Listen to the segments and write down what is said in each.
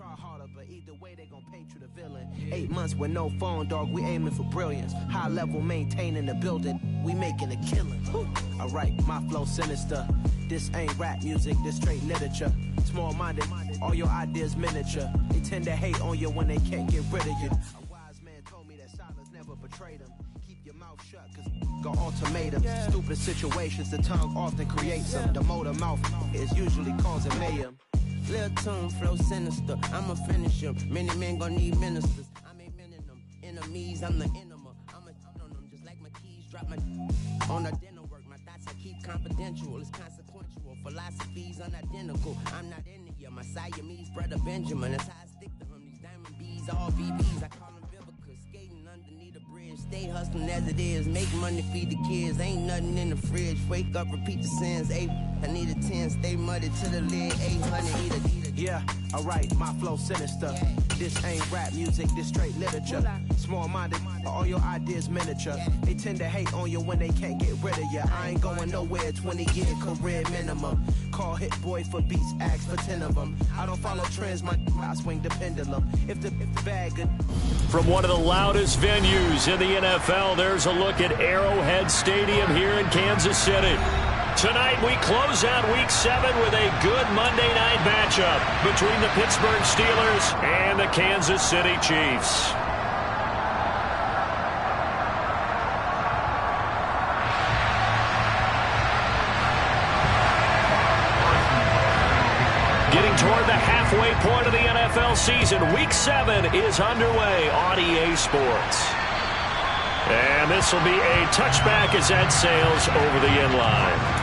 try harder, but either way they gon' paint you the villain. 8 months with no phone, dog, we aiming for brilliance. High level maintaining the building, we making a killing. Alright, my flow sinister. This ain't rap music, this straight literature. Small-minded, all your ideas miniature. They tend to hate on you when they can't get rid of you. A wise man told me that silence never betrayed them. Keep your mouth shut, cause got ultimatums. Stupid situations, the tongue often creates them. The motor mouth is usually causing mayhem. Lil' tune, flow sinister, I'ma finish him. Many men gon' need ministers, I ain't meaning them. Enemies, I'm the enema. I'ma hit on them just like my keys drop my on the dinner work. My thoughts I keep confidential, it's consequential. Philosophies unidentical, I'm not in it. My Siamese brother Benjamin, that's how I stick to him. These diamond bees, all VBs, I call them Vivica. Skating underneath a bridge, stay hustling as it is. Make money, feed the kids, ain't nothing in the fridge. Wake up, repeat the sins, I need a 10, stay muddy to the lid, 800, eat a. Yeah, alright, my flow sinister. This ain't rap music, this straight literature. Small-minded, all your ideas miniature. They tend to hate on you when they can't get rid of you. I ain't going nowhere, 20-year career minimum. Call Hit Boy for beats, ask for 10 of them. I don't follow trends, I swing the pendulum. If the bag good. From one of the loudest venues in the NFL, there's a look at Arrowhead Stadium here in Kansas City. Tonight, we close out Week 7 with a good Monday night matchup between the Pittsburgh Steelers and the Kansas City Chiefs. Getting toward the halfway point of the NFL season, Week 7 is underway on EA Sports. And this will be a touchback as that sails over the end line.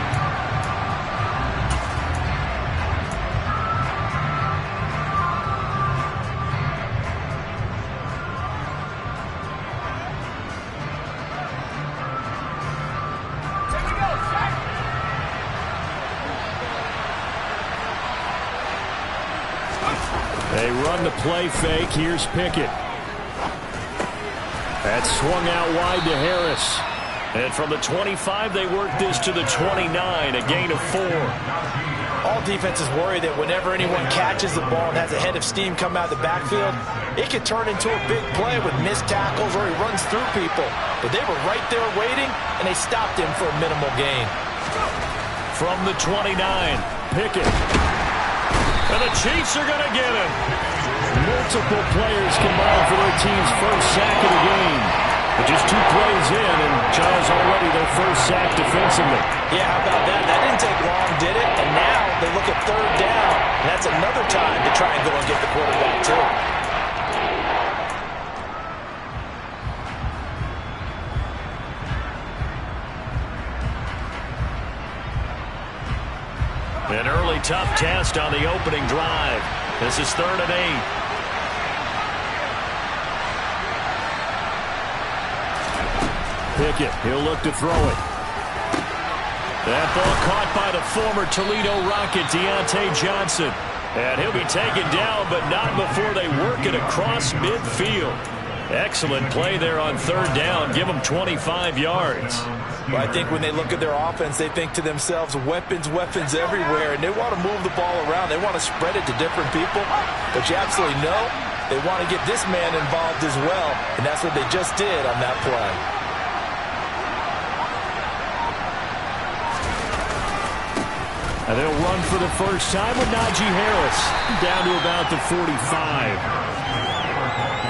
They run the play fake. Here's Pickett. That swung out wide to Harris. And from the 25, they work this to the 29, a gain of 4. All defenses worry that whenever anyone catches the ball and has a head of steam come out of the backfield, it could turn into a big play with missed tackles or he runs through people. But they were right there waiting, and they stopped him for a minimal gain. From the 29, Pickett. And the Chiefs are going to get him. Multiple players combined for their team's first sack of the game. But just 2 plays in, and Charles already their first sack defensively. Yeah, how about that? That didn't take long, did it? And now they look at 3rd down. And that's another time to try and go and get the quarterback, too. An early tough test on the opening drive. This is 3rd and 8. Pickett, he'll look to throw it. That ball caught by the former Toledo Rocket, Deontay Johnson. And he'll be taken down, but not before they work it across midfield. Excellent play there on 3rd down. Give them 25 yards. Well, I think when they look at their offense, they think to themselves, weapons, weapons everywhere, and they want to move the ball around. They want to spread it to different people. But you absolutely know they want to get this man involved as well, and that's what they just did on that play. And they'll run for the first time with Najee Harris down to about the 45.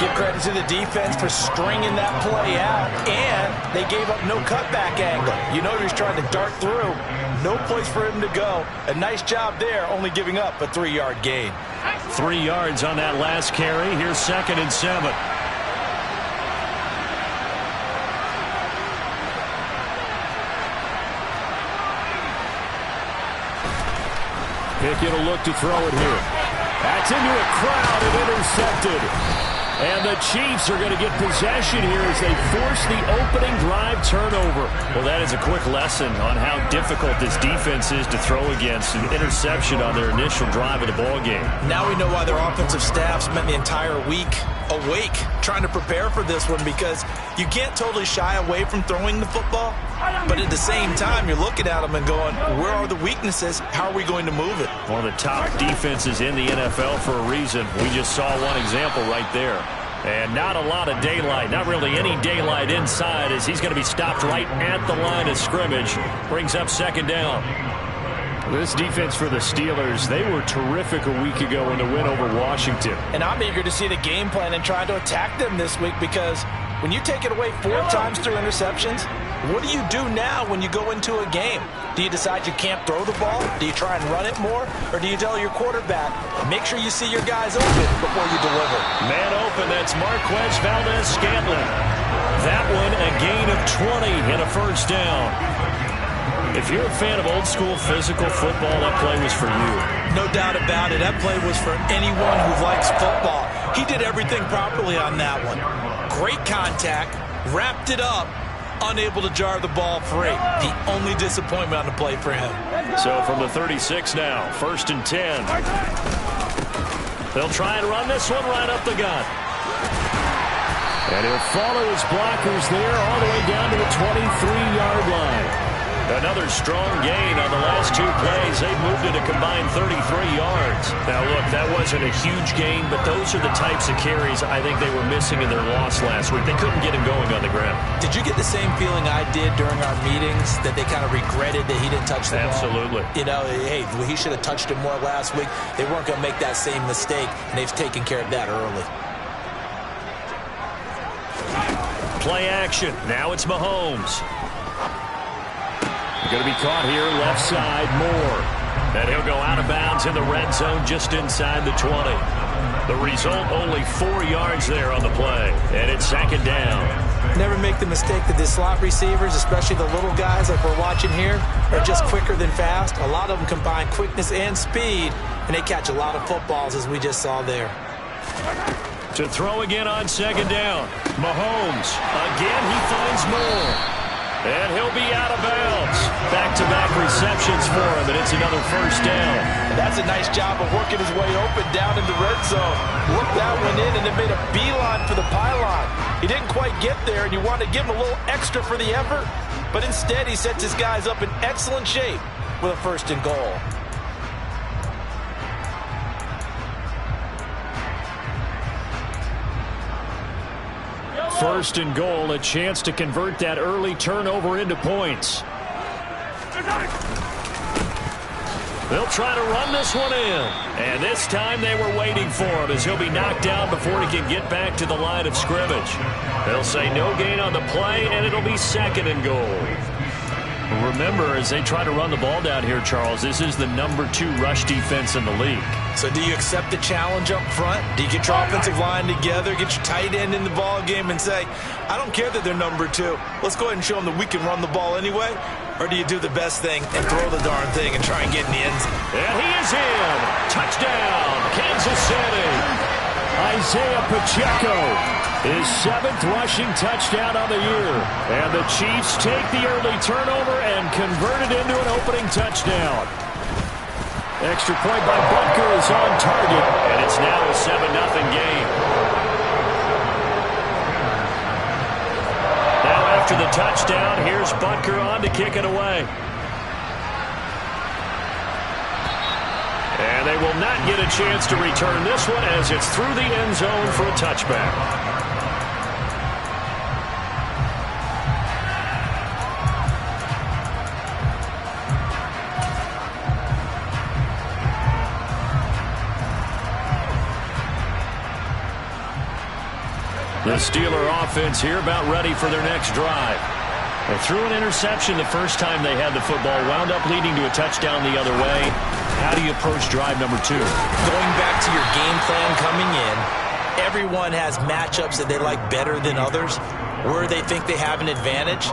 Give credit to the defense for stringing that play out, and they gave up no cutback angle. You know he was trying to dart through. No place for him to go. A nice job there, only giving up a 3-yard gain. 3 yards on that last carry. Here's 2nd and 7. Pickett will look to throw it here. That's into a crowd and intercepted. And the Chiefs are going to get possession here as they force the opening drive turnover. Well, that is a quick lesson on how difficult this defense is to throw against. An interception on their initial drive of the ballgame. Now we know why their offensive staff spent the entire week awake trying to prepare for this one, because you can't totally shy away from throwing the football, But at the same time, you're looking at them and going, where are the weaknesses? How are we going to move it? One of the top defenses in the NFL for a reason. We just saw one example right there. And not a lot of daylight, not really any daylight inside, as he's going to be stopped right at the line of scrimmage. Brings up second down. This defense for the Steelers, they were terrific a week ago in the win over Washington. And I'm eager to see the game plan and try to attack them this week, because when you take it away 4 times through interceptions, what do you do now when you go into a game? Do you decide you can't throw the ball? Do you try and run it more? Or do you tell your quarterback, make sure you see your guys open before you deliver? Man open, that's Marquez Valdes-Scantling. That one a gain of 20 and a first down. If you're a fan of old-school physical football, that play was for you. No doubt about it. That play was for anyone who likes football. He did everything properly on that one. Great contact, wrapped it up, unable to jar the ball free. The only disappointment on the play for him. So from the 36 now, 1st and 10. They'll try and run this one right up the gut. And he'll follow his blockers there all the way down to the 23-yard line. Another strong gain on the last 2 plays. They've moved it a combined 33 yards. Now, look, that wasn't a huge gain, but those are the types of carries I think they were missing in their loss last week. They couldn't get him going on the ground. Did you get the same feeling I did during our meetings, that they kind of regretted that he didn't touch the ball? Absolutely. You know, hey, he should have touched it more last week. They weren't going to make that same mistake, and they've taken care of that early. Play action. Now it's Mahomes. Going to be caught here left side, Moore. And he'll go out of bounds in the red zone just inside the 20. The result, only 4 yards there on the play. And it's second down. Never make the mistake that the slot receivers, especially the little guys like we're watching here, are just quicker than fast. A lot of them combine quickness and speed, and they catch a lot of footballs, as we just saw there. To throw again on second down. Mahomes. Again, he finds Moore. And he'll be out of bounds. Back-to-back receptions for him, and it's another first down. That's a nice job of working his way open down in the red zone. Looked that one in and then made a beeline for the pylon. He didn't quite get there, and you wanted to give him a little extra for the effort, but instead he sets his guys up in excellent shape with a 1st and goal. First and goal, a chance to convert that early turnover into points. They'll try to run this one in. And this time they were waiting for him, as he'll be knocked down before he can get back to the line of scrimmage. They'll say no gain on the play, and it'll be 2nd and goal. Remember, as they try to run the ball down here, Charles, this is the number 2 rush defense in the league. So do you accept the challenge up front? Do you get your offensive line together, get your tight end in the ball game and say, I don't care that they're number 2. Let's go ahead and show them that we can run the ball anyway? Or do you do the best thing and throw the darn thing and try and get in the end zone? And he is in. Touchdown, Kansas City. Isaiah Pacheco, his 7th rushing touchdown on the year. And the Chiefs take the early turnover and convert it into an opening touchdown. Extra point by Butker is on target, and it's now a 7-0 game. Now after the touchdown, here's Butker on to kick it away. And they will not get a chance to return this one, as it's through the end zone for a touchback. The Steeler offense here about ready for their next drive. They threw an interception the first time they had the football, wound up leading to a touchdown the other way. How do you approach drive number 2? Going back to your game plan coming in, everyone has matchups that they like better than others. Where they think they have an advantage,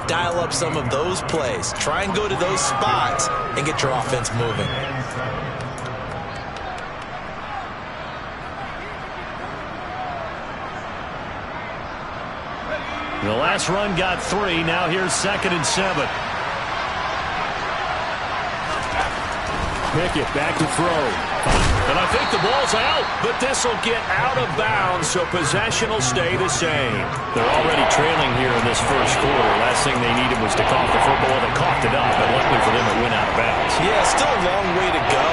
dial up some of those plays. Try and go to those spots and get your offense moving. The last run got 3. Now here's 2nd and 7. Pickett back to throw. And I think the ball's out. but this will get out of bounds, so possession will stay the same. They're already trailing here in this first quarter. Last thing they needed was to cough the football. They coughed it up, but luckily for them, it went out of bounds. Yeah, still a long way to go,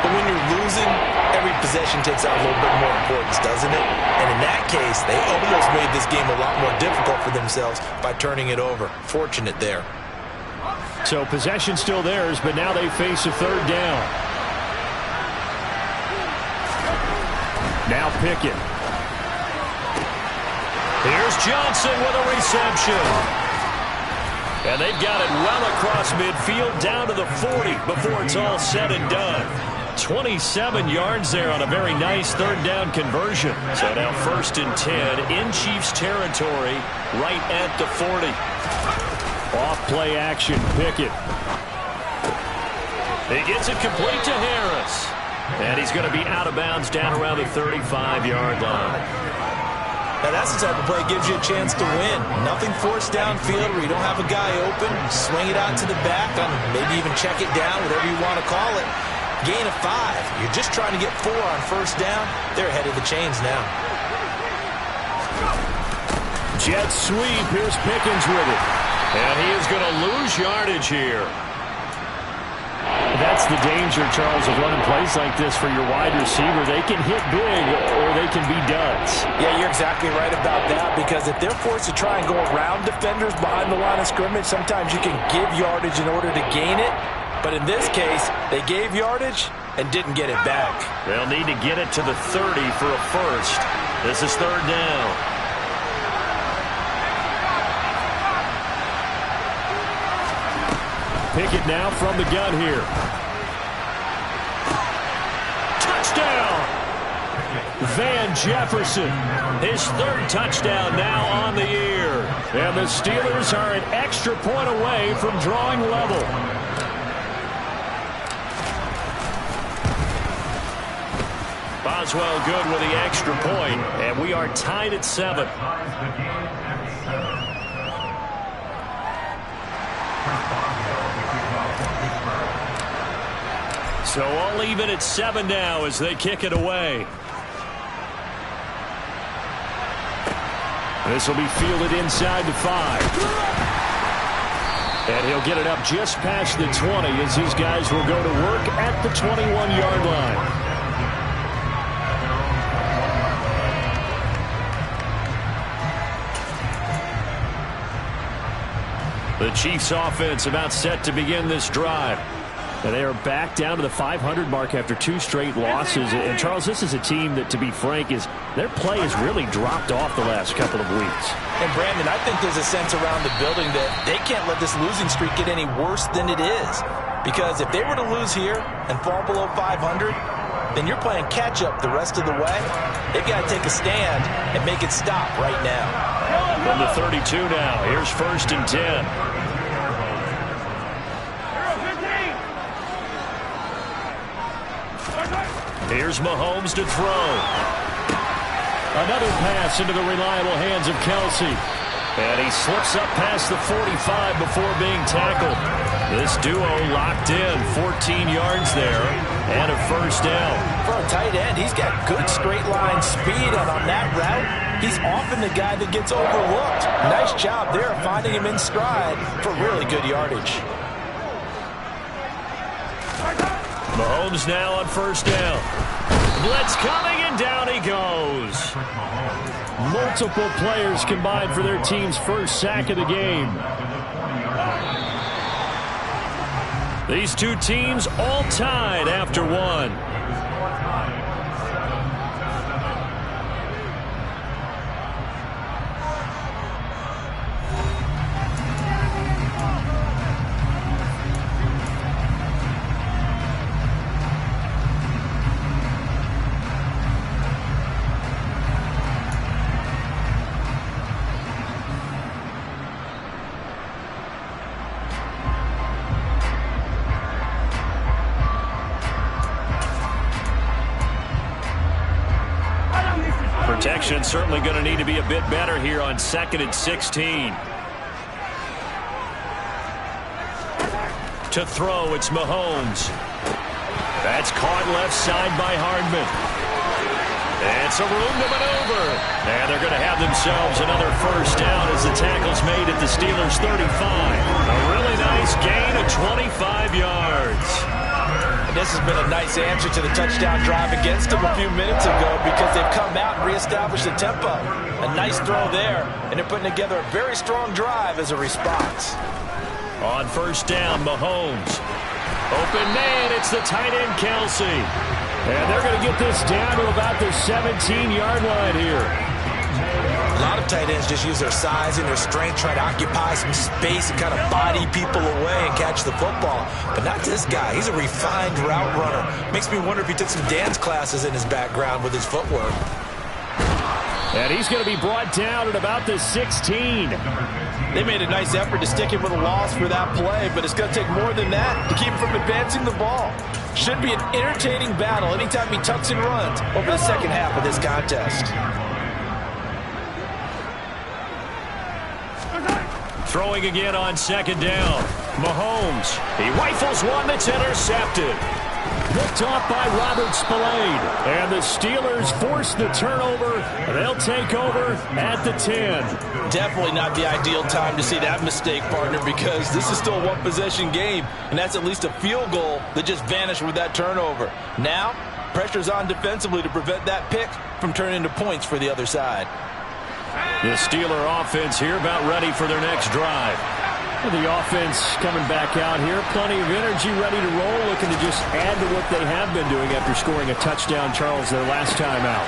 but when you're losing, every possession takes on a little bit more importance, doesn't it? And in that case, they almost made this game a lot more difficult for themselves by turning it over. Fortunate there. So possession still theirs, but now they face a third down. Now Pickett. Here's Johnson with a reception. And they've got it well across midfield down to the 40 before it's all said and done. 27 yards there on a very nice third down conversion. So now 1st and 10 in Chiefs territory right at the 40. Off play action, Pickett. He gets it complete to Harris. And he's going to be out of bounds down around the 35-yard line. Now that's the type of play that gives you a chance to win. Nothing forced downfield where you don't have a guy open. Swing it out to the back, maybe even check it down, whatever you want to call it. Gain of 5. You're just trying to get 4 on 1st down. They're ahead of the chains now. Jet sweep. Here's Pickens with it. And he is going to lose yardage here. That's the danger, Charles, of running plays like this for your wide receiver. They can hit big or they can be duds. Yeah, you're exactly right about that, because if they're forced to try and go around defenders behind the line of scrimmage, sometimes you can give yardage in order to gain it. But in this case, they gave yardage and didn't get it back. They'll need to get it to the 30 for a first. This is 3rd down. Pickett now from the gun here. Touchdown! Van Jefferson, his 3rd touchdown now on the year. And the Steelers are an extra point away from drawing level. Boswell good with the extra point, and we are tied at 7. So all even at 7 now as they kick it away. This will be fielded inside the 5. And he'll get it up just past the 20 as his guys will go to work at the 21-yard line. The Chiefs offense about set to begin this drive. And they are back down to the 500 mark after 2 straight losses. And, Charles, this is a team that, to be frank, their play has really dropped off the last couple of weeks. And, Brandon, I think there's a sense around the building that they can't let this losing streak get any worse than it is. Because if they were to lose here and fall below 500, then you're playing catch-up the rest of the way. They've got to take a stand and make it stop right now. From the 32 now, here's 1st and 10. Here's Mahomes to throw. Another pass into the reliable hands of Kelsey. And he slips up past the 45 before being tackled. This duo locked in, 14 yards there, and a 1st down. For a tight end, he's got good straight line speed, and on that route, he's often the guy that gets overlooked. Nice job there finding him in stride for really good yardage. Mahomes now on 1st down. Blitz coming, and down he goes. Multiple players combined for their team's 1st sack of the game. These 2 teams all tied after 1. Protection certainly going to need to be a bit better here on 2nd and 16. To throw, it's Mahomes. That's caught left side by Hardman. some room to maneuver. And they're going to have themselves another first down as the tackle's made at the Steelers' 35. A really nice gain of 25 yards. And this has been a nice answer to the touchdown drive against them a few minutes ago because they've come out and reestablished the tempo. A nice throw there, and they're putting together a very strong drive as a response. On first down, Mahomes. Open man, it's the tight end, Kelce. And they're going to get this down to about the 17-yard line here. A lot of tight ends just use their size and their strength, try to occupy some space and kind of body people away and catch the football. But not this guy. He's a refined route runner. Makes me wonder if he took some dance classes in his background with his footwork. And he's going to be brought down at about the 16. They made a nice effort to stick him with a loss for that play, but it's going to take more than that to keep him from advancing the ball. Should be an entertaining battle anytime he tucks and runs over the second half of this contest. Throwing again on second down. Mahomes. He rifles one that's intercepted. Picked off by Robert Spillane. And the Steelers force the turnover. They'll take over at the 10. Definitely not the ideal time to see that mistake, partner, because this is still a one-possession game, and that's at least a field goal that just vanished with that turnover. Now, pressure's on defensively to prevent that pick from turning into points for the other side. The Steeler offense here about ready for their next drive. The offense coming back out here. Plenty of energy, ready to roll, looking to just add to what they have been doing after scoring a touchdown, Charles, their last time out.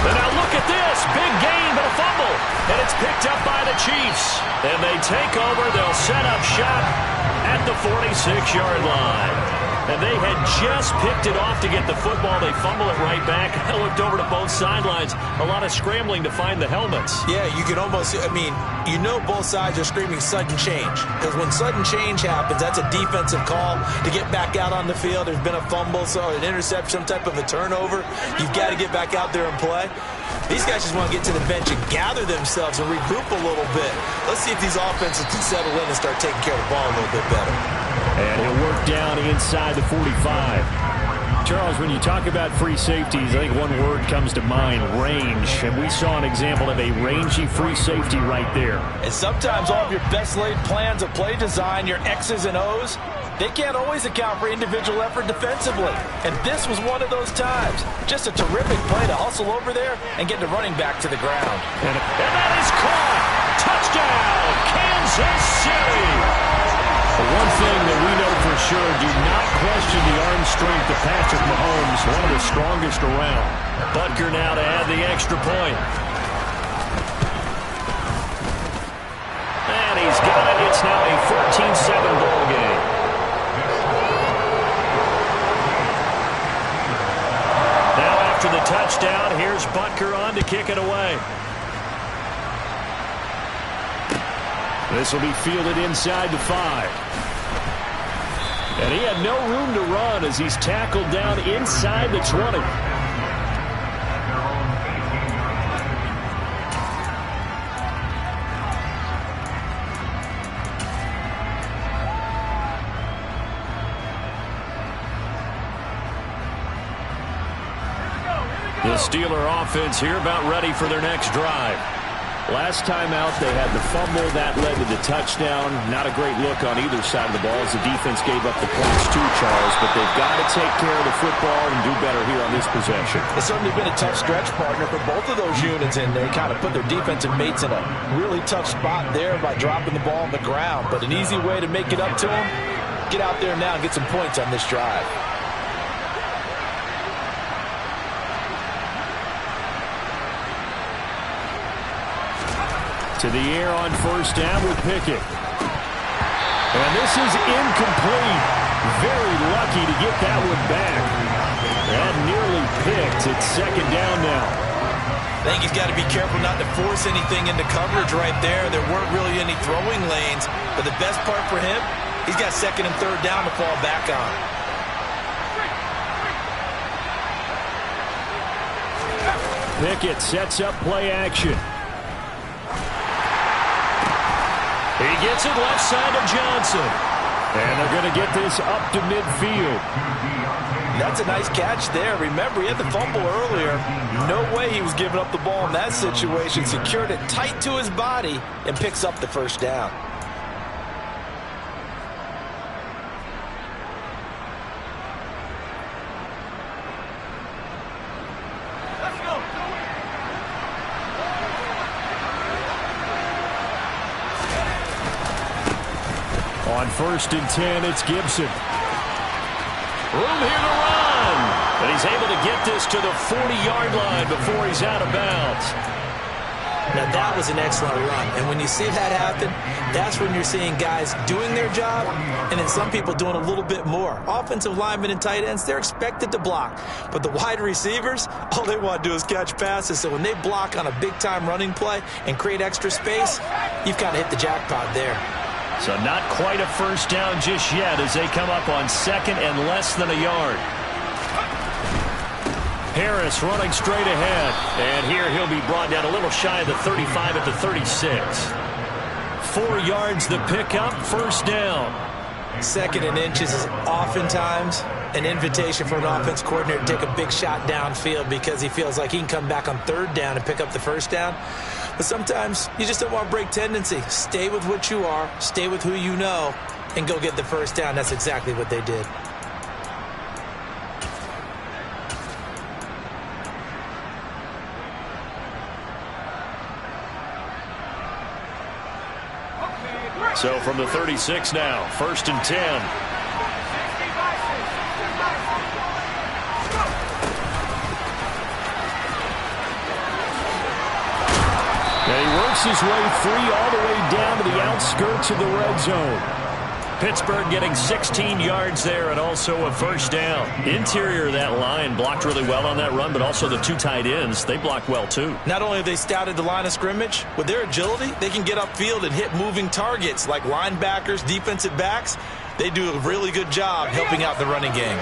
And now look at this. Big gain, but a fumble. And it's picked up by the Chiefs. And they take over. They'll set up shop at the 46-yard line. And they had just picked it off to get the football. They fumble it right back. I looked over to both sidelines. A lot of scrambling to find the helmets. Yeah, you can almost, you know both sides are screaming sudden change. Because when sudden change happens, that's a defensive call to get back out on the field. There's been a fumble, so an interception, some type of a turnover. You've got to get back out there and play. These guys just want to get to the bench and gather themselves and regroup a little bit. Let's see if these offenses can settle in and start taking care of the ball a little bit better. And he'll work down inside the 45. Charles, when you talk about free safeties, I think one word comes to mind, range. And we saw an example of a rangy free safety right there. And sometimes all of your best laid plans of play design, your X's and O's, they can't always account for individual effort defensively. And this was one of those times. Just a terrific play to hustle over there and get the running back to the ground. And that is caught. Touchdown, Kansas City. One thing that we know for sure, do not question the arm strength of Patrick Mahomes, one of the strongest around. Butker now to add the extra point. And he's got it. It's now a 14-7 ball game. Now after the touchdown, here's Butker on to kick it away. This will be fielded inside the 5. And he had no room to run as he's tackled down inside the 20. The Steeler offense here about ready for their next drive. Last time out, they had the fumble. That led to the touchdown. Not a great look on either side of the ball as the defense gave up the points too, Charles. But they've got to take care of the football and do better here on this possession. It's certainly been a tough stretch, partner, for both of those units, and they kind of put their defensive mates in a really tough spot there by dropping the ball on the ground. But an easy way to make it up to them, get out there now and get some points on this drive. To the air on first down with Pickett. And this is incomplete. Very lucky to get that one back. And nearly picked. It's second down now. I think he's got to be careful not to force anything into coverage right there. There weren't really any throwing lanes. But the best part for him, he's got second and third down to fall back on. Pickett sets up play action. He gets it left side of Johnson. And they're going to get this up to midfield. That's a nice catch there. Remember, he had the fumble earlier. No way he was giving up the ball in that situation. Secured it tight to his body and picks up the first down. On 1st and 10, it's Gibson. Room here to run. And he's able to get this to the 40-yard line before he's out of bounds. Now, that was an excellent run. And when you see that happen, that's when you're seeing guys doing their job and then some people doing a little bit more. Offensive linemen and tight ends, they're expected to block. But the wide receivers, all they want to do is catch passes. So when they block on a big-time running play and create extra space, you've kind of hit the jackpot there. So not quite a first down just yet as they come up on 2nd and less than a yard. Harris running straight ahead. And here he'll be brought down a little shy of the 35 at the 36. 4 yards the pickup, first down. 2nd and inches is oftentimes an invitation for an offense coordinator to take a big shot downfield because he feels like he can come back on 3rd down and pick up the first down. But sometimes you just don't want to break tendency. Stay with what you are, stay with who you know, and go get the first down. That's exactly what they did. So from the 36 now, 1st and 10. And he works his way free all the way down to the outskirts of the red zone. Pittsburgh getting 16 yards there and also a first down. Interior of that line blocked really well on that run, but also the 2 tight ends, they blocked well too. Not only have they scouted the line of scrimmage, with their agility, they can get upfield and hit moving targets like linebackers, defensive backs. They do a really good job helping out the running game.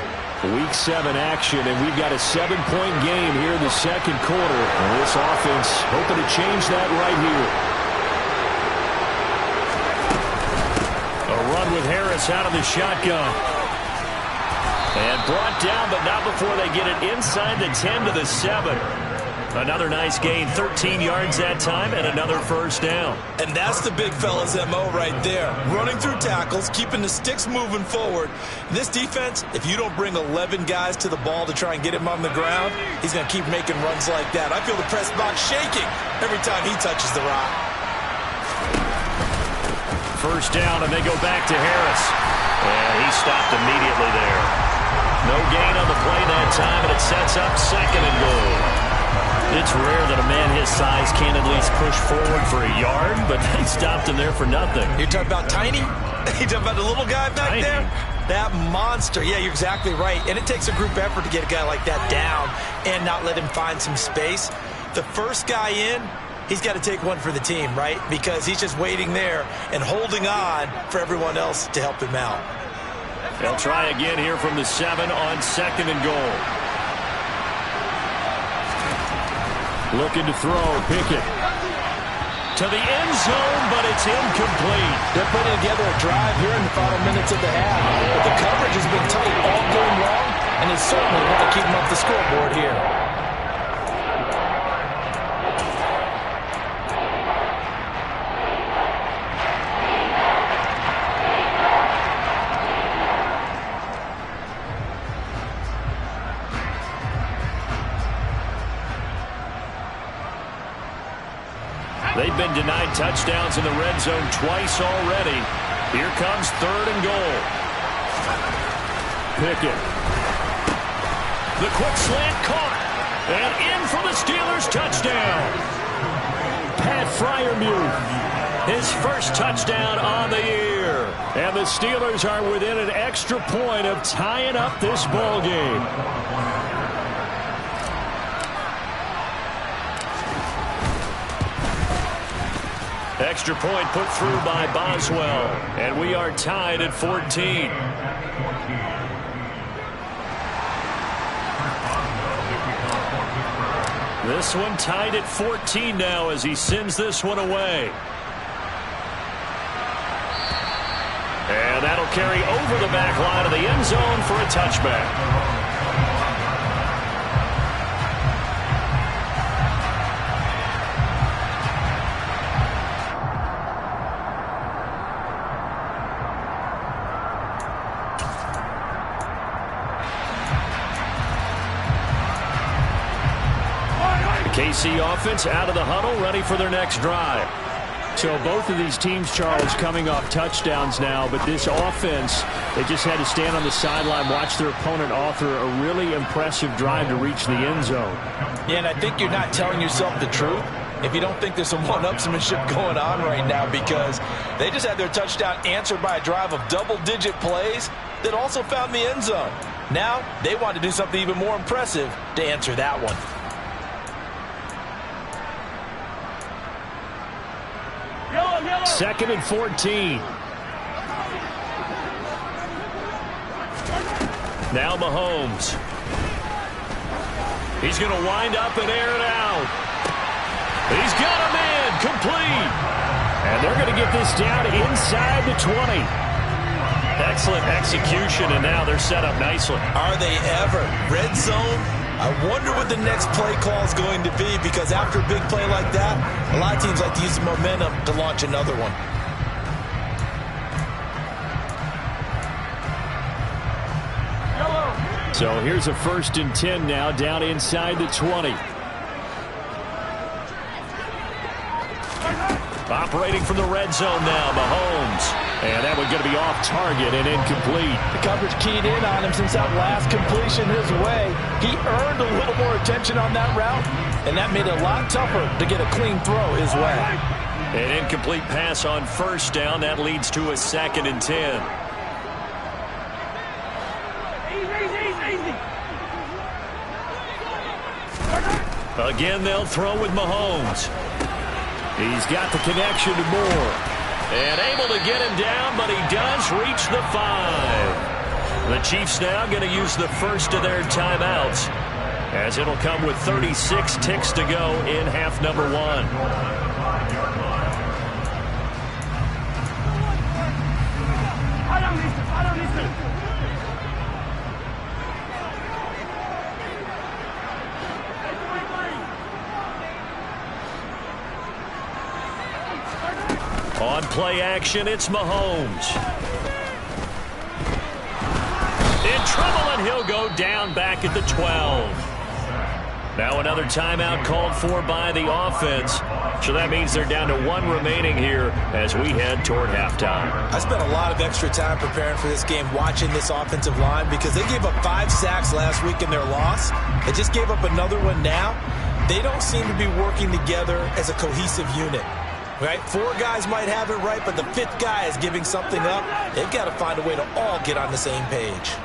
Week 7 action, and we've got a 7-point game here in the 2nd quarter. And this offense hoping to change that right here. A run with Harris out of the shotgun. And brought down, but not before they get it inside the 10 to the 7. Another nice gain, 13 yards that time, and another first down. And that's the big fella's MO right there. Running through tackles, keeping the sticks moving forward. This defense, if you don't bring 11 guys to the ball to try and get him on the ground, he's going to keep making runs like that. I feel the press box shaking every time he touches the rock. First down, and they go back to Harris. And he stopped immediately there. No gain on the play that time, and it sets up 2nd and goal. It's rare that a man his size can't at least push forward for a yard, but they stopped him there for nothing. You're talking about tiny? You're talking about the little guy back there? That monster. Yeah, you're exactly right. And it takes a group effort to get a guy like that down and not let him find some space. The first guy in, he's got to take one for the team, right? Because he's just waiting there and holding on for everyone else to help him out. They'll try again here from the 7 on 2nd and goal. Looking to throw, Pickett. To the end zone, but it's incomplete. They're putting together a drive here in the final minutes of the half. But the coverage has been tight all game long, and they certainly want to keep them off the scoreboard here. They've been denied touchdowns in the red zone twice already. Here comes 3rd and goal. Pickett. The quick slant caught. And in for the Steelers touchdown. Pat Freiermuth. His first touchdown on the year. And the Steelers are within an extra point of tying up this ball game. Extra point put through by Boswell. And we are tied at 14. This one tied at 14 now as he sends this one away. And that'll carry over the back line of the end zone for a touchback. KC offense out of the huddle, ready for their next drive. So both of these teams, Charles, coming off touchdowns now, but this offense, they just had to stand on the sideline, watch their opponent author a really impressive drive to reach the end zone. Yeah, and I think you're not telling yourself the truth if you don't think there's some one-upsmanship going on right now, because they just had their touchdown answered by a drive of double-digit plays that also found the end zone. Now they want to do something even more impressive to answer that one. Second and 14. Now Mahomes. He's going to wind up and air it out. He's got a man complete. And they're going to get this down inside the 20. Excellent execution, and now they're set up nicely. Are they ever? Red zone? I wonder what the next play call is going to be, because after a big play like that, a lot of teams like to use the momentum to launch another one. So here's a 1st and 10 now, down inside the 20. Operating from the red zone now, Mahomes. And that one going to be off target and incomplete. The coverage keyed in on him since that last completion his way. He earned a little more attention on that route, and that made it a lot tougher to get a clean throw his way. An incomplete pass on 1st down. That leads to a 2nd and 10. Again, they'll throw with Mahomes. He's got the connection to Moore. And able to get him down, but he does reach the 5. The Chiefs now going to use the first of their timeouts, as it'll come with 36 ticks to go in half number 1. On play action, it's Mahomes. In trouble, and he'll go down back at the 12. Now another timeout called for by the offense. So that means they're down to 1 remaining here as we head toward halftime. I spent a lot of extra time preparing for this game, watching this offensive line, because they gave up 5 sacks last week in their loss. They just gave up another one now. They don't seem to be working together as a cohesive unit. Right? 4 guys might have it right, but the 5th guy is giving something up. They've got to find a way to all get on the same page.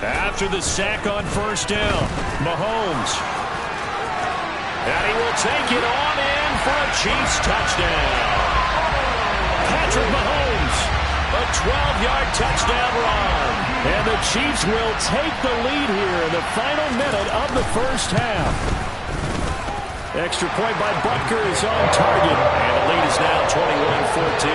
After the sack on 1st down, Mahomes. And he will take it on in for a Chiefs touchdown. Patrick Mahomes, a 12-yard touchdown run. And the Chiefs will take the lead here in the final minute of the first half. Extra point by Butker is on target, and the lead is now 21-14.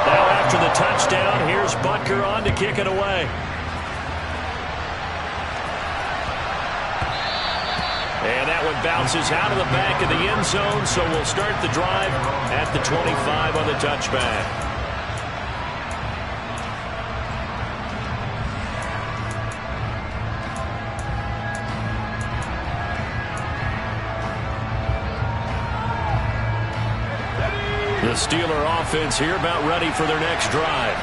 Now after the touchdown, here's Butker on to kick it away. And that one bounces out of the back of the end zone, so we'll start the drive at the 25 on the touchback. The Steeler offense here about ready for their next drive.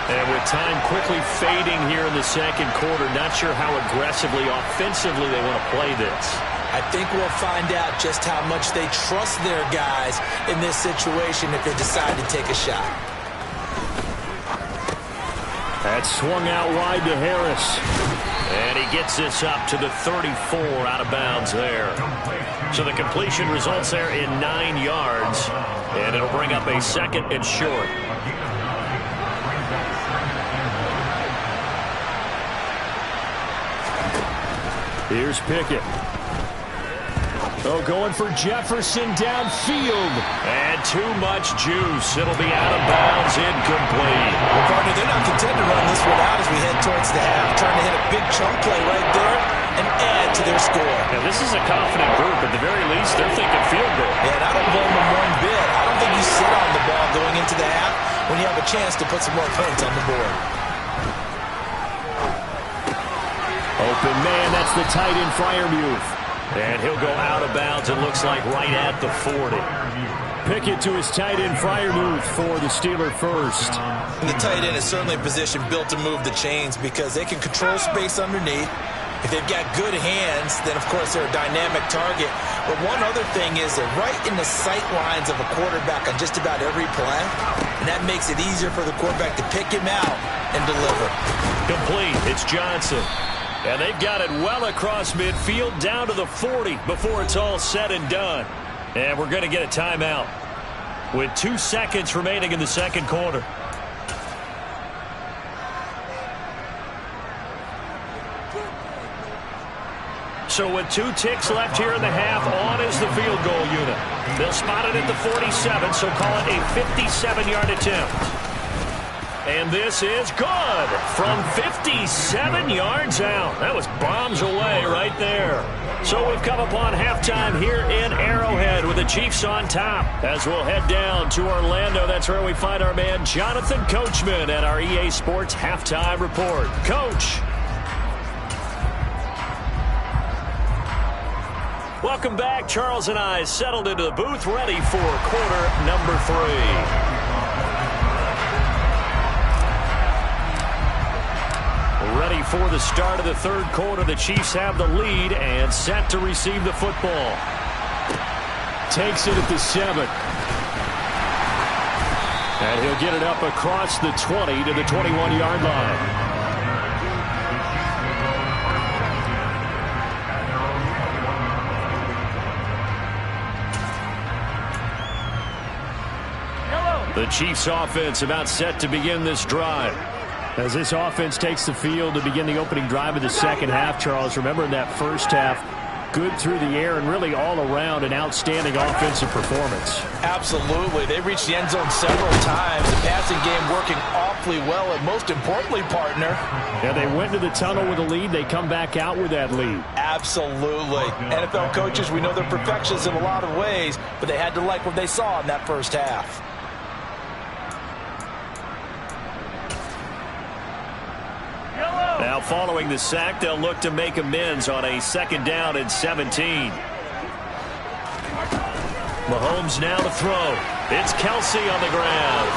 And with time quickly fading here in the second quarter, not sure how aggressively, offensively they want to play this. I think we'll find out just how much they trust their guys in this situation if they decide to take a shot. That's swung out wide to Harris. And he gets this up to the 34 out of bounds there. So the completion results there in 9 yards. And it'll bring up a 2nd and short. Here's Pickett. Oh, going for Jefferson downfield. And too much juice. It'll be out of bounds, incomplete. Well, partner, they're not content to run this one out as we head towards the half, trying to hit a big chunk play right there and add to their score. Now, this is a confident group. At the very least, they're thinking field goal. Yeah, and I don't blame them one bit. I don't think you sit on the ball going into the half when you have a chance to put some more points on the board. Open man, that's the tight end Freiermuth. And he'll go out of bounds, it looks like right at the 40. Pickett to his tight end Freiermuth for the Steeler first. And the tight end is certainly a position built to move the chains because they can control space underneath. If they've got good hands, then of course they're a dynamic target. But one other thing is they're right in the sight lines of a quarterback on just about every play. And that makes it easier for the quarterback to pick him out and deliver. Complete, it's Johnson. And they've got it well across midfield down to the 40 before it's all said and done. And we're going to get a timeout with 2 seconds remaining in the second quarter. So with 2 ticks left here in the half, on is the field goal unit. They'll spot it at the 47, so call it a 57-yard attempt. And this is good from 57 yards out. That was bombs away right there. So we've come upon halftime here in Arrowhead with the Chiefs on top. As we'll head down to Orlando, that's where we find our man Jonathan Coachman at our EA Sports Halftime Report. Coach. Welcome back. Charles and I settled into the booth, ready for quarter number 3. Ready for the start of the third quarter. The Chiefs have the lead and set to receive the football. Takes it at the 7. And he'll get it up across the 20 to the 21-yard line. The Chiefs offense about set to begin this drive. As this offense takes the field to begin the opening drive of the second half, Charles, remember in that first half, good through the air and really all around an outstanding offensive performance. Absolutely. They reached the end zone several times. The passing game working awfully well, and most importantly, partner. Yeah, they went to the tunnel with a lead. They come back out with that lead. Absolutely. NFL coaches, we know they're perfectionists in a lot of ways, but they had to like what they saw in that first half. Now following the sack, they'll look to make amends on a 2nd down and 17. Mahomes now to throw. It's Kelsey on the ground.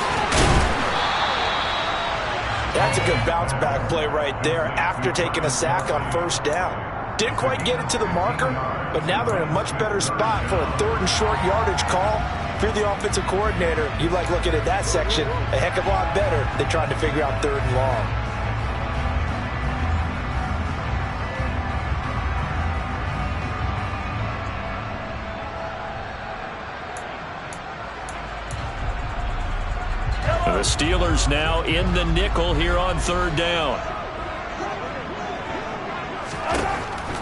That's a good bounce back play right there after taking a sack on 1st down. Didn't quite get it to the marker, but now they're in a much better spot for a 3rd and short yardage call. If you're the offensive coordinator, you like looking at that section a heck of a lot better than trying to figure out 3rd and long. The Steelers now in the nickel here on 3rd down.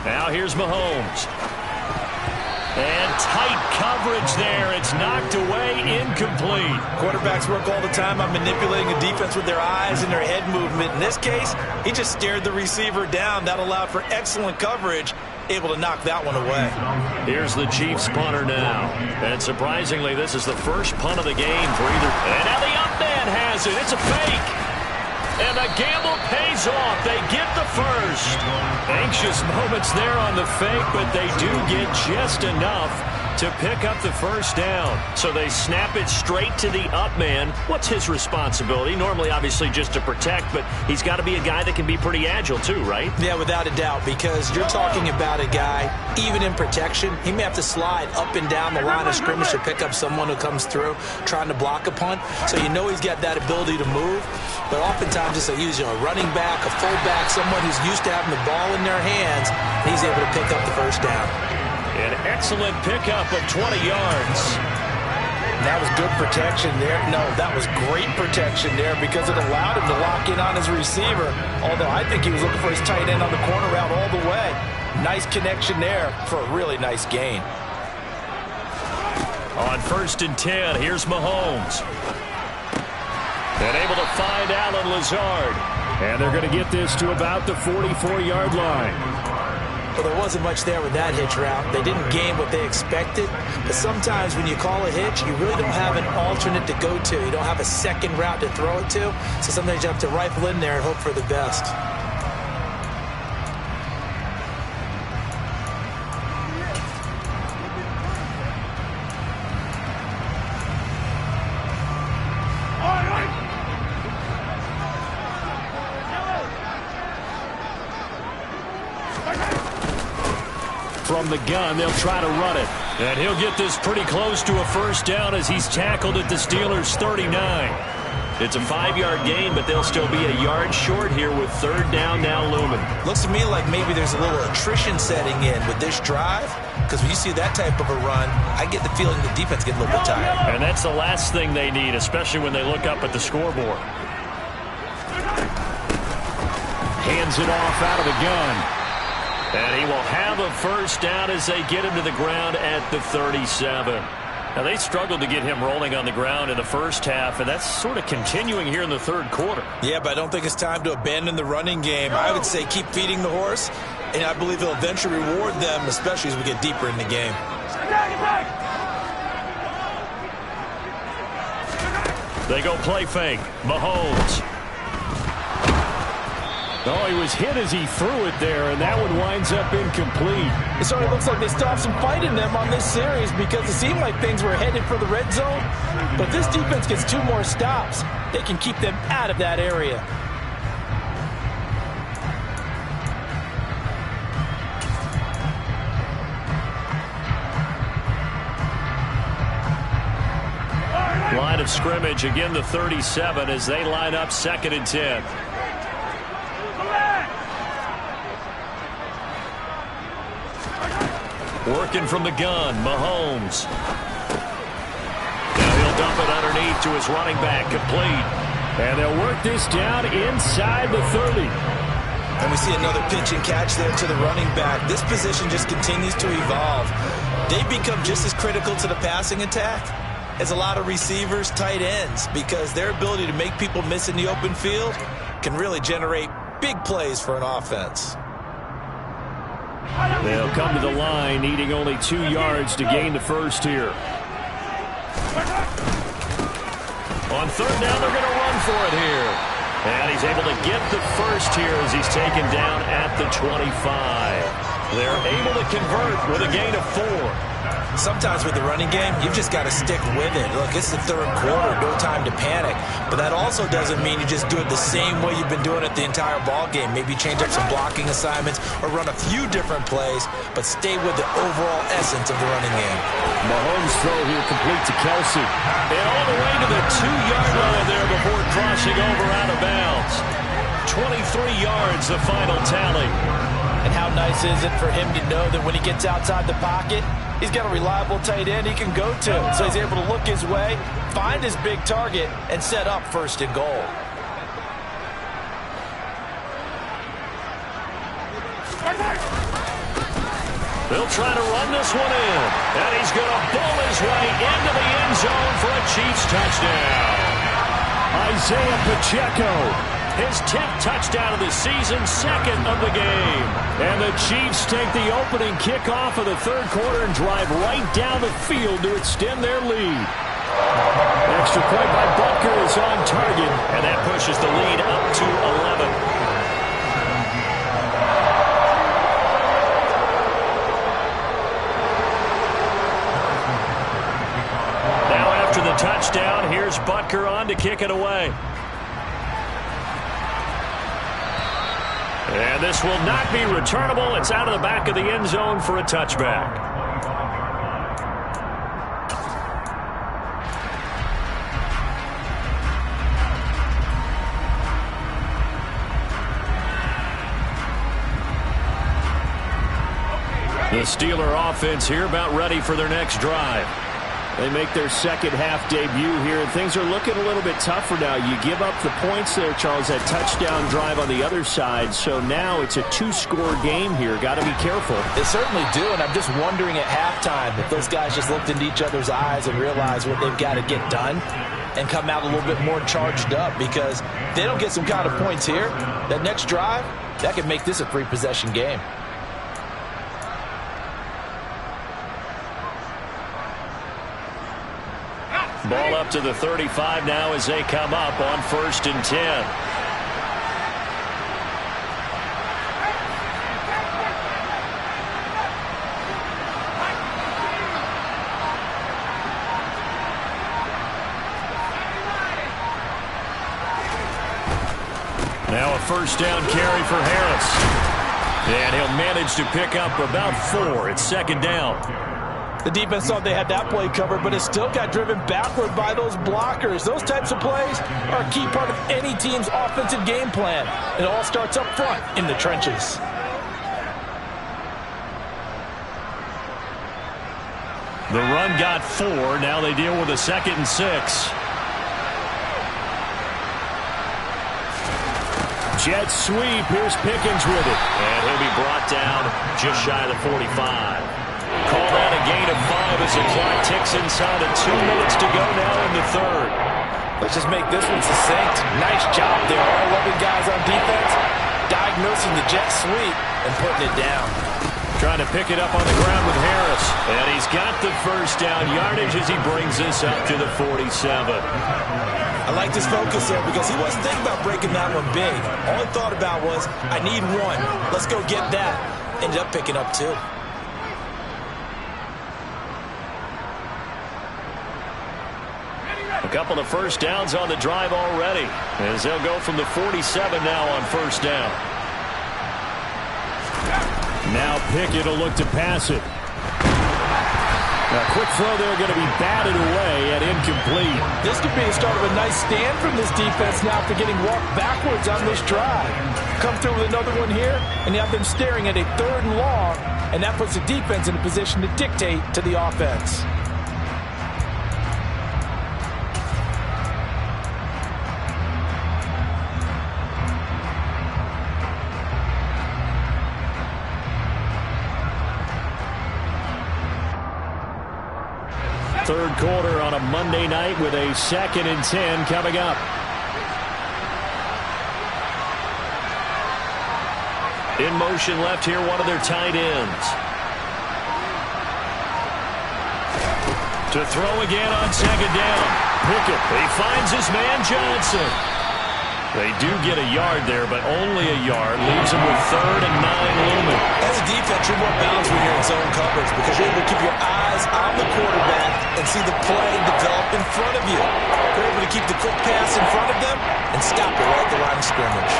Now here's Mahomes. And tight coverage there. It's knocked away, incomplete. Quarterbacks work all the time on manipulating a defense with their eyes and their head movement. In this case, he just stared the receiver down. That allowed for excellent coverage. Able to knock that one away. Here's the Chiefs punter now. And surprisingly, this is the first punt of the game for either. And now the up man has it. It's a fake. And the gamble pays off. They get the first. Anxious moments there on the fake, but they do get just enough to pick up the 1st down. So they snap it straight to the up man. What's his responsibility? Normally, obviously, just to protect, but he's got to be a guy that can be pretty agile too, right? Yeah, without a doubt, because you're talking about a guy, even in protection, he may have to slide up and down the line of scrimmage to pick up someone who comes through trying to block a punt. So you know he's got that ability to move, but oftentimes it's a running back, a fullback, someone who's used to having the ball in their hands, and he's able to pick up the 1st down. An excellent pickup of 20 yards. That was good protection there. No, that was great protection there because it allowed him to lock in on his receiver. Although I think he was looking for his tight end on the corner route all the way. Nice connection there for a really nice gain. On 1st and 10, here's Mahomes. And able to find Allen Lazard. And they're going to get this to about the 44-yard line. Well, there wasn't much there with that hitch route. They didn't gain what they expected. But sometimes when you call a hitch, you really don't have an alternate to go to. You don't have a second route to throw it to. So sometimes you have to rifle in there and hope for the best. From the gun, they'll try to run it. And he'll get this pretty close to a first down as he's tackled at the Steelers' 39. It's a 5-yard gain, but they'll still be a yard short here with third down now looming. Looks to me like maybe there's a little attrition setting in with this drive, because when you see that type of a run, I get the feeling the defense gets a little bit tired. And that's the last thing they need, especially when they look up at the scoreboard. Hands it off out of the gun. And he will have a first down as they get him to the ground at the 37. Now, they struggled to get him rolling on the ground in the first half, and that's sort of continuing here in the third quarter. Yeah, but I don't think it's time to abandon the running game. I would say keep feeding the horse, and I believe he'll eventually reward them, especially as we get deeper in the game. They go play fake. Mahomes. Oh, he was hit as he threw it there, and that one winds up incomplete. It certainly looks like they still have some fight in them on this series because it seemed like things were headed for the red zone. But if this defense gets 2 more stops, they can keep them out of that area. Line of scrimmage, again the 37 as they line up 2nd and 10. Working from the gun, Mahomes. Now he'll dump it underneath to his running back, complete. And they'll work this down inside the 30. And we see another pitch and catch there to the running back. This position just continues to evolve. They become just as critical to the passing attack as a lot of receivers, tight ends, because their ability to make people miss in the open field can really generate big plays for an offense. They'll come to the line, needing only 2 yards to gain the first here. On third down, they're going to run for it here. And he's able to get the first here as he's taken down at the 25. They're able to convert with a gain of 4. Sometimes with the running game, you've just got to stick with it. Look, it's the third quarter, no time to panic. But that also doesn't mean you just do it the same way you've been doing it the entire ball game. Maybe change up some blocking assignments or run a few different plays, but stay with the overall essence of the running game. Mahomes throw here complete to Kelsey. And all the way to the 2-yard line there before crossing over out of bounds. 23 yards, the final tally. And how nice is it for him to know that when he gets outside the pocket, he's got a reliable tight end he can go to. So he's able to look his way, find his big target, and set up 1st and goal. They'll try to run this one in. And he's going to bull his way into the end zone for a Chiefs touchdown. Isaiah Pacheco. His 10th touchdown of the season, 2nd of the game. And the Chiefs take the opening kickoff of the third quarter and drive right down the field to extend their lead. Extra point by Butker is on target, and that pushes the lead up to 11. Now after the touchdown, here's Butker on to kick it away. And this will not be returnable. It's out of the back of the end zone for a touchback. The Steeler offense here about ready for their next drive. They make their second half debut here, and things are looking a little bit tougher now. You give up the points there, Charles, that touchdown drive on the other side. So now it's a 2-score game here. Got to be careful. They certainly do, and I'm just wondering at halftime if those guys just looked into each other's eyes and realized what they've got to get done and come out a little bit more charged up, because if they don't get some kind of points here, that next drive, that could make this a 3-possession game. up to the 35 now as they come up on 1st and 10. Now a 1st down carry for Harris. And he'll manage to pick up about 4. It's 2nd down. The defense thought they had that play covered, but it still got driven backward by those blockers. Those types of plays are a key part of any team's offensive game plan. It all starts up front in the trenches. The run got 4. Now they deal with a 2nd and 6. Jet sweep. Here's Pickens with it. And he'll be brought down just shy of the 45. Call that a gain of 5 as the clock ticks inside of 2 minutes to go now in the 3rd. Let's just make this one succinct. Nice job there. All 11 guys on defense diagnosing the jet sweep and putting it down. Trying to pick it up on the ground with Harris. And he's got the 1st down yardage as he brings this up to the 47. I like his focus there because he wasn't thinking about breaking that one big. All he thought about was, I need 1. Let's go get that. Ended up picking up 2. A couple of 1st downs on the drive already as they'll go from the 47 now on 1st down. Now Pickett will look to pass it. A quick throw there going to be batted away and incomplete. This could be the start of a nice stand from this defense now after getting walked backwards on this drive. Come through with another one here, and you have them staring at a 3rd and long, and that puts the defense in a position to dictate to the offense. Third quarter on a Monday night with a 2nd and 10 coming up. In motion left here, one of their tight ends. To throw again on 2nd down. Pickett, he finds his man Johnson. They do get a yard there, but only a yard. Leaves them with 3rd and 9 looming. As a defense, you're more balanced when you're in zone coverage because you're able to keep your eyes on the quarterback and see the play develop in front of you. You're able to keep the quick pass in front of them and stop it right at the line of scrimmage.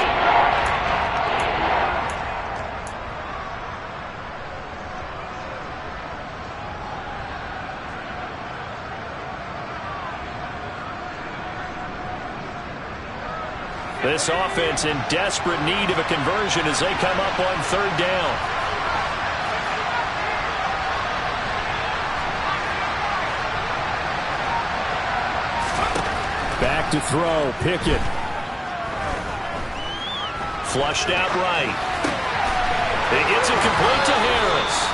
This offense in desperate need of a conversion as they come up on 3rd down. Back to throw, Pickett. Flushed out right. He gets it complete to Harris.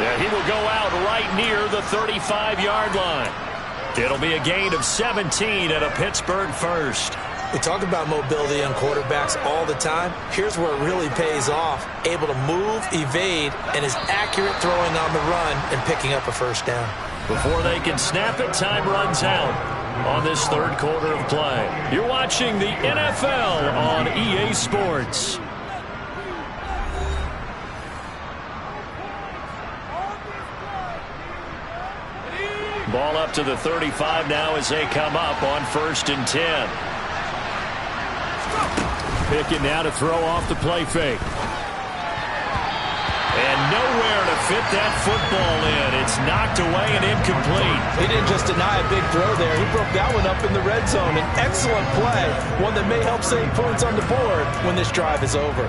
And he will go out right near the 35-yard line. It'll be a gain of 17 and a Pittsburgh 1st. We talk about mobility on quarterbacks all the time. Here's where it really pays off. Able to move, evade, and is accurate throwing on the run and picking up a 1st down. Before they can snap it, time runs out on this 3rd quarter of play. You're watching the NFL on EA Sports. Ball up to the 35 now as they come up on 1st and 10. Pickett now to throw off the play fake. And nowhere to fit that football in. It's knocked away and incomplete. He didn't just deny a big throw there. He broke that one up in the red zone. An excellent play. One that may help save points on the board when this drive is over.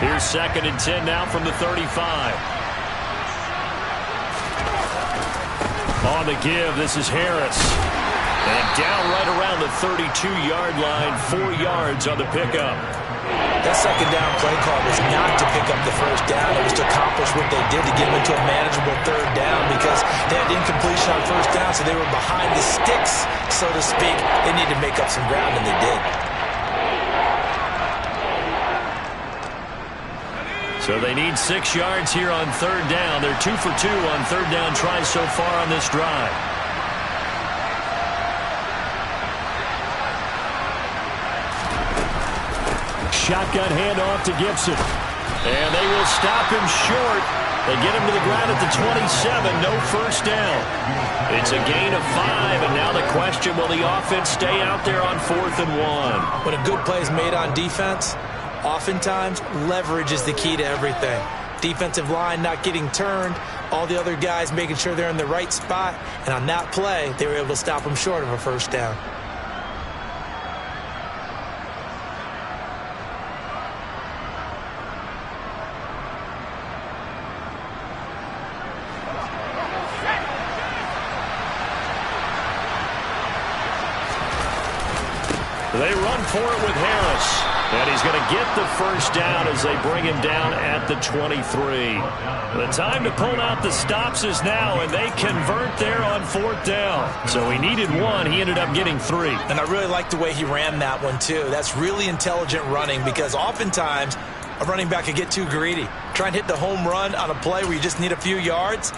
Here's 2nd and 10 now from the 35. On the give, this is Harris. And down right around the 32-yard line, 4 yards on the pickup. That 2nd down play call was not to pick up the 1st down. It was to accomplish what they did to get them into a manageable 3rd down because they had incompletion on 1st down, so they were behind the sticks, so to speak. They needed to make up some ground, and they did. So they need 6 yards here on third down. They're 2 for 2 on third down tries so far on this drive. Shotgun handoff to Gibson. And they will stop him short. They get him to the ground at the 27. No first down. It's a gain of 5, and now the question, will the offense stay out there on 4th and 1? When a good play is made on defense, oftentimes leverage is the key to everything. Defensive line not getting turned, all the other guys making sure they're in the right spot, and on that play, they were able to stop him short of a first down. They run for it with Harris. And he's going to get the first down as they bring him down at the 23. The time to pull out the stops is now, and they convert there on 4th down. So he needed 1. He ended up getting 3. And I really like the way he ran that one, too. That's really intelligent running because oftentimes a running back can get too greedy. Try and hit the home run on a play where you just need a few yards.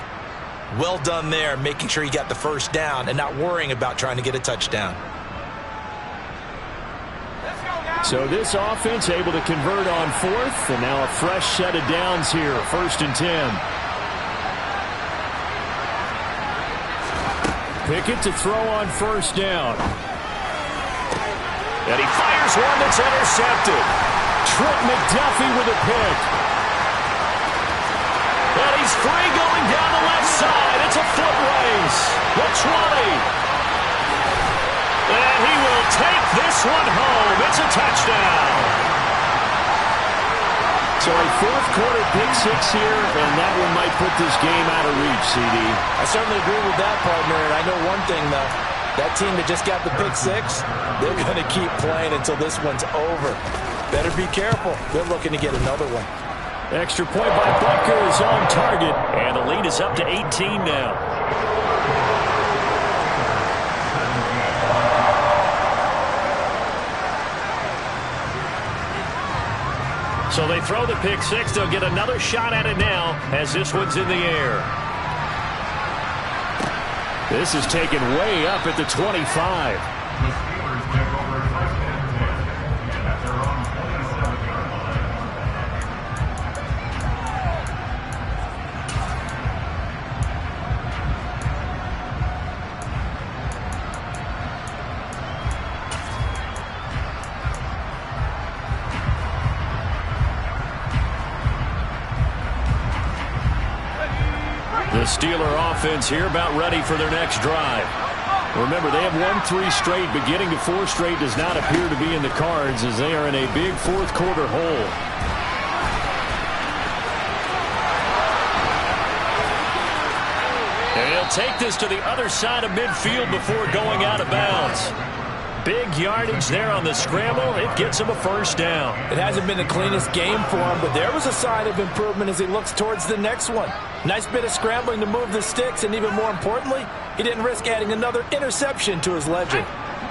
Well done there, making sure you got the first down and not worrying about trying to get a touchdown. So this offense able to convert on 4th, and now a fresh set of downs here, 1st and 10. Pickett to throw on 1st down. And he fires one that's intercepted. Trent McDuffie with a pick. And he's free going down the left side. It's a foot race. The 20. And he will take this one home. It's a touchdown. So a 4th quarter pick 6 here, and that one might put this game out of reach, CD. I certainly agree with that, partner. And I know one thing, though. That team that just got the pick 6, they're going to keep playing until this one's over. Better be careful. They're looking to get another one. Extra point by Butker is on target, and the lead is up to 18 now. So they throw the pick 6. They'll get another shot at it now as this one's in the air. This is taken way up at the 25. The Steeler offense here about ready for their next drive. Remember, they have won 3 straight, but getting to 4 straight does not appear to be in the cards as they are in a big 4th quarter hole. And he'll take this to the other side of midfield before going out of bounds. Big yardage there on the scramble. It gets him a first down. It hasn't been the cleanest game for him, but there was a sign of improvement as he looks towards the next one. Nice bit of scrambling to move the sticks, and even more importantly, he didn't risk adding another interception to his ledger.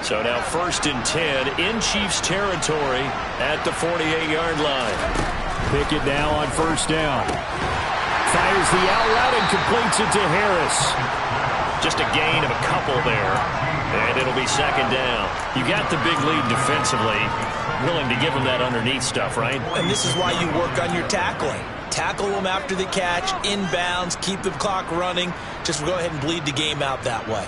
So now 1st and 10 in Chiefs territory at the 48-yard line. Pickett now on 1st down. Fires the out route and completes it to Harris. Just a gain of a couple there. And it'll be 2nd down. You got the big lead defensively. Willing to give them that underneath stuff, right? And this is why you work on your tackling. Tackle them after the catch, inbounds, keep the clock running. Just go ahead and bleed the game out that way.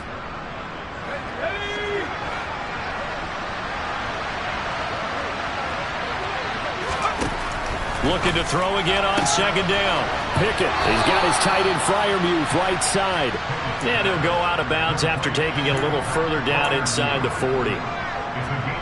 Looking to throw again on 2nd down. Pickett, he's got his tight end Freiermuth right side. And he'll go out of bounds after taking it a little further down inside the 40.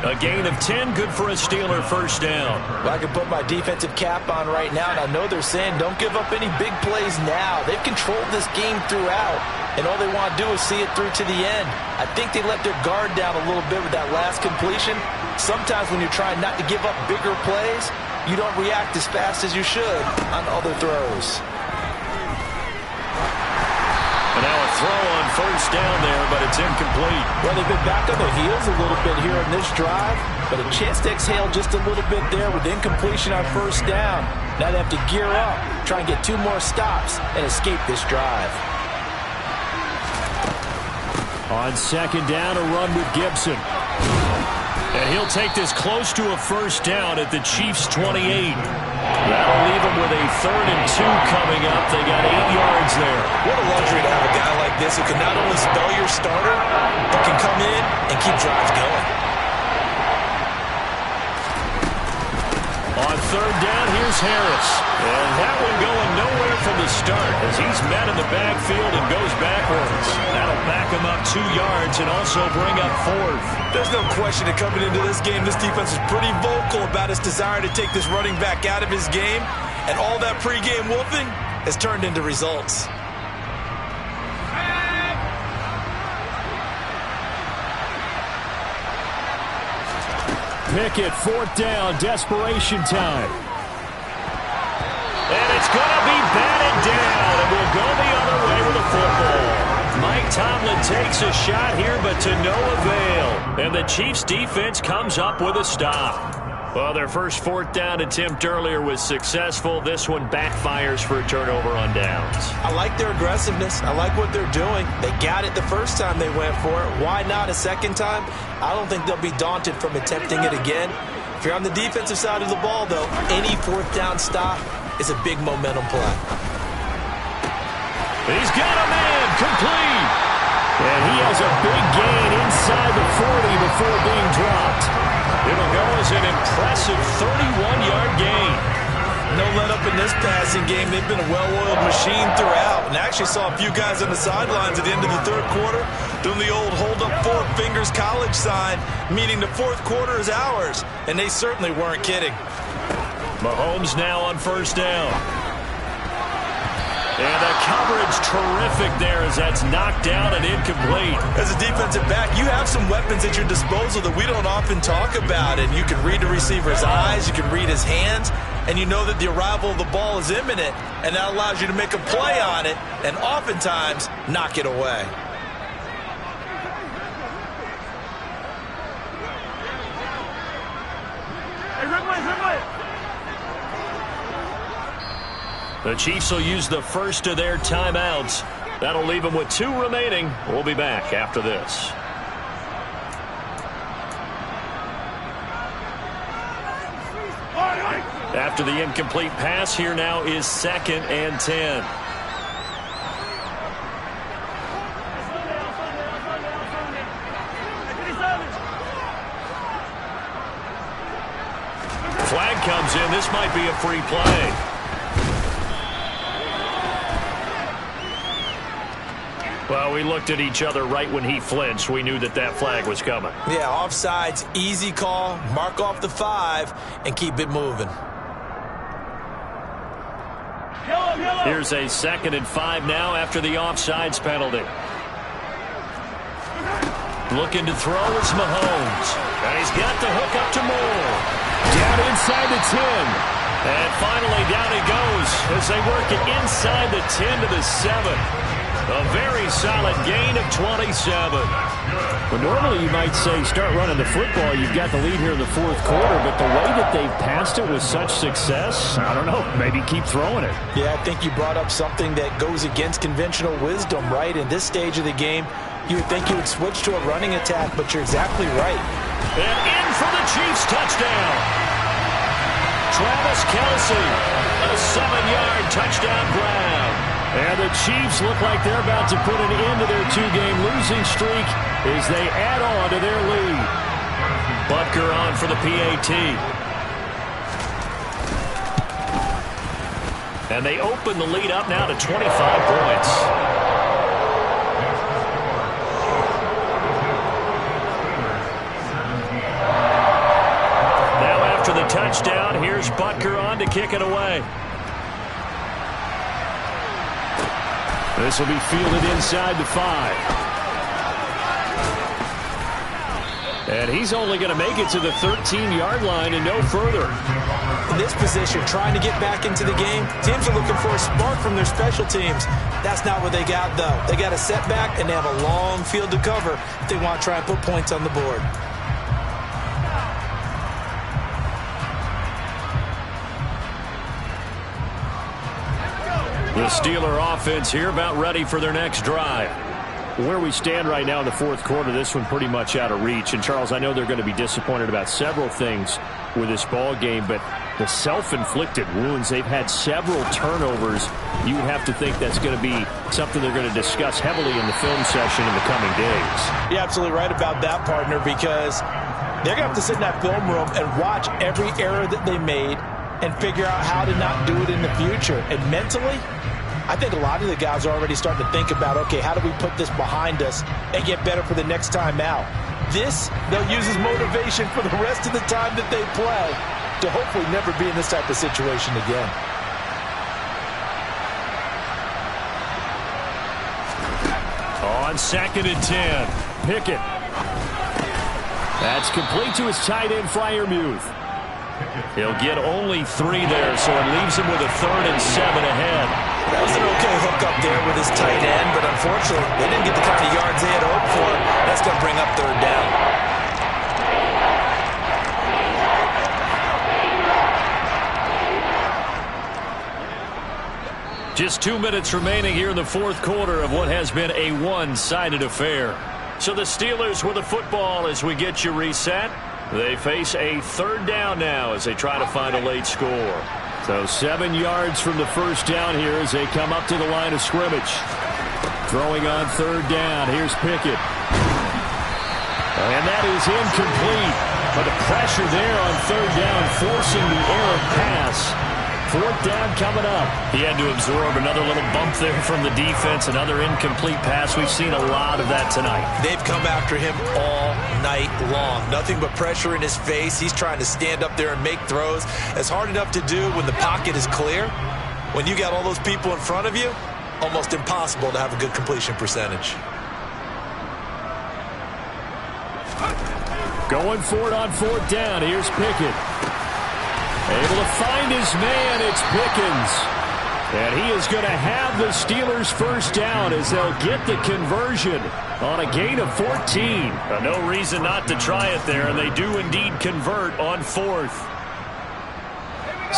A gain of 10, good for a Steeler first down. Well, I can put my defensive cap on right now, and I know they're saying don't give up any big plays now. They've controlled this game throughout, and all they want to do is see it through to the end. I think they let their guard down a little bit with that last completion. Sometimes when you're trying not to give up bigger plays, you don't react as fast as you should on other throws. And now a throw on first down there, but it's incomplete. Well, they've been back on their heels a little bit here in this drive. but a chance to exhale just a little bit there with incompletion on first down. Now they have to gear up, try and get 2 more stops, and escape this drive. On second down, a run with Gibson. And he'll take this close to a first down at the Chiefs' 28. That'll leave them with a 3rd and 2 coming up. They got 8 yards there. What a luxury to have a guy like this who can not only spell your starter, but can come in and keep drives going. On third down, here's Harris. And that one going nowhere from the start as he's met in the backfield and goes backwards. That'll back him up 2 yards and also bring up 4th. There's no question that coming into this game, this defense is pretty vocal about its desire to take this running back out of his game. And all that pregame whooping has turned into results. Pickett, 4th down, desperation time. And it's going to be batted down, and we'll go the other way with the football. Mike Tomlin takes a shot here, but to no avail. And the Chiefs' defense comes up with a stop. Well, their first 4th down attempt earlier was successful. This one backfires for a turnover on downs. I like their aggressiveness. I like what they're doing. They got it the first time they went for it. Why not a second time? I don't think they'll be daunted from attempting it again. If you're on the defensive side of the ball, though, any 4th down stop is a big momentum play. He's got a man, complete. And he has a big gain inside the 40 before being dropped. It'll go as an impressive 31-yard gain. No let up in this passing game. They've been a well-oiled machine throughout. And I actually saw a few guys on the sidelines at the end of the 3rd quarter doing the old hold up 4 fingers college sign, meaning the 4th quarter is ours. And they certainly weren't kidding. Mahomes now on first down. And the coverage terrific there as that's knocked down and incomplete. As a defensive back, you have some weapons at your disposal that we don't often talk about. And you can read the receiver's eyes, you can read his hands, and you know that the arrival of the ball is imminent, and that allows you to make a play on it and oftentimes knock it away. The Chiefs will use the first of their timeouts. That'll leave them with 2 remaining. We'll be back after this. After the incomplete pass, here now is 2nd and 10. Flag comes in. This might be a free play. Well, we looked at each other right when he flinched. We knew that that flag was coming. Yeah, offsides, easy call. Mark off the 5 and keep it moving. Here's a 2nd and 5 now after the offsides penalty. Looking to throw, it's Mahomes. And he's got the hook up to Moore. Down inside the 10. And finally down he goes as they work it inside the 10 to the 7. A very solid gain of 27. Well, normally you might say start running the football. You've got the lead here in the 4th quarter, but the way that they passed it with such success, I don't know, maybe keep throwing it. Yeah, I think you brought up something that goes against conventional wisdom, right? In this stage of the game, you would think you would switch to a running attack, but you're exactly right. And in for the Chiefs touchdown. Travis Kelce, a 7-yard touchdown grab. And the Chiefs look like they're about to put an end to their 2-game losing streak as they add on to their lead. Butker on for the PAT. And they open the lead up now to 25 points. Now after the touchdown, here's Butker on to kick it away. This will be fielded inside the 5. And he's only going to make it to the 13-yard line and no further. In this position, trying to get back into the game, teams are looking for a spark from their special teams. That's not what they got, though. They got a setback, and they have a long field to cover if they want to try and put points on the board. The Steeler offense here about ready for their next drive. Where we stand right now in the fourth quarter, this one pretty much out of reach. And, Charles, I know they're going to be disappointed about several things with this ball game, but the self-inflicted wounds, they've had several turnovers. You would have to think that's going to be something they're going to discuss heavily in the film session in the coming days. You're absolutely right about that, partner, because they're going to have to sit in that film room and watch every error that they made and figure out how to not do it in the future. And mentally, I think a lot of the guys are already starting to think about, okay, how do we put this behind us and get better for the next time out? This, they'll use as motivation for the rest of the time that they play to hopefully never be in this type of situation again. On 2nd and 10, Pickett. That's complete to his tight end, Freiermuth. he'll get only 3 there, so it leaves him with a 3rd and 7 ahead. That was an okay hook up there with his tight end, but unfortunately, they didn't get the kind of yards they had hoped for. That's going to bring up 3rd down. Just 2 minutes remaining here in the fourth quarter of what has been a one-sided affair. So the Steelers with the football as we get you reset. They face a 3rd down now as they try to find a late score. So 7 yards from the first down here as they come up to the line of scrimmage. Throwing on 3rd down. Here's Pickett. And that is incomplete. But the pressure there on 3rd down forcing the errant pass. 4th down coming up. He had to absorb another little bump there from the defense, another incomplete pass. We've seen a lot of that tonight. They've come after him all night long. Nothing but pressure in his face. He's trying to stand up there and make throws. It's hard enough to do when the pocket is clear. When you got all those people in front of you, almost impossible to have a good completion percentage. Going for it on 4th down. Here's Pickett. Able to find his man, it's Pickens. And he is going to have the Steelers' first down as they'll get the conversion on a gain of 14. No reason not to try it there, and they do indeed convert on 4th.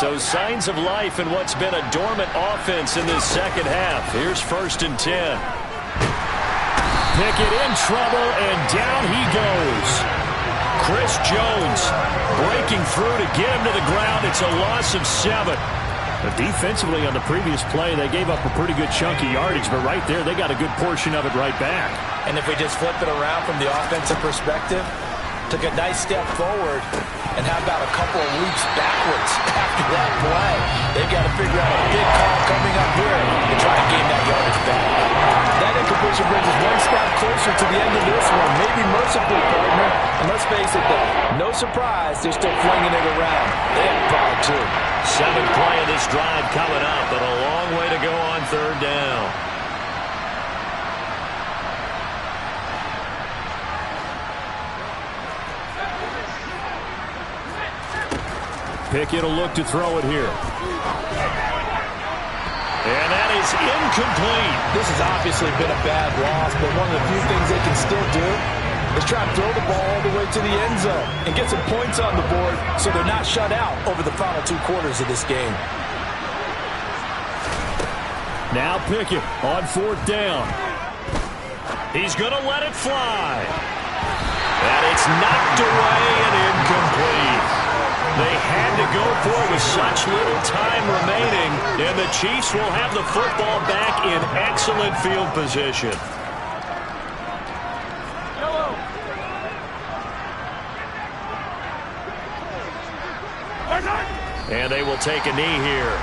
So signs of life in what's been a dormant offense in this second half. Here's 1st and 10. Pickett in trouble, and down he goes. Chris Jones breaking through to get him to the ground. It's a loss of 7. But defensively on the previous play, they gave up a pretty good chunk of yardage, but right there, they got a good portion of it right back. And if we just flip it around from the offensive perspective, took a nice step forward, and how about a couple of leaps backwards after that play? They've got to figure out a big call coming up here to try and gain that yardage back. That incompletion brings us one step closer to the end of this one. Maybe mercifully, partner. And let's face it, though, no surprise, they're still flinging it around. They have pride, too. 7th play of this drive coming up, but a long way to go on 3rd down. Pickett will look to throw it here. And that is incomplete. This has obviously been a bad loss, but one of the few things they can still do is try to throw the ball all the way to the end zone and get some points on the board so they're not shut out over the final 2 quarters of this game. Now Pickett on 4th down. He's going to let it fly. And it's knocked away and incomplete. They had to go for it with such little time remaining, and the Chiefs will have the football back in excellent field position. And they will take a knee here.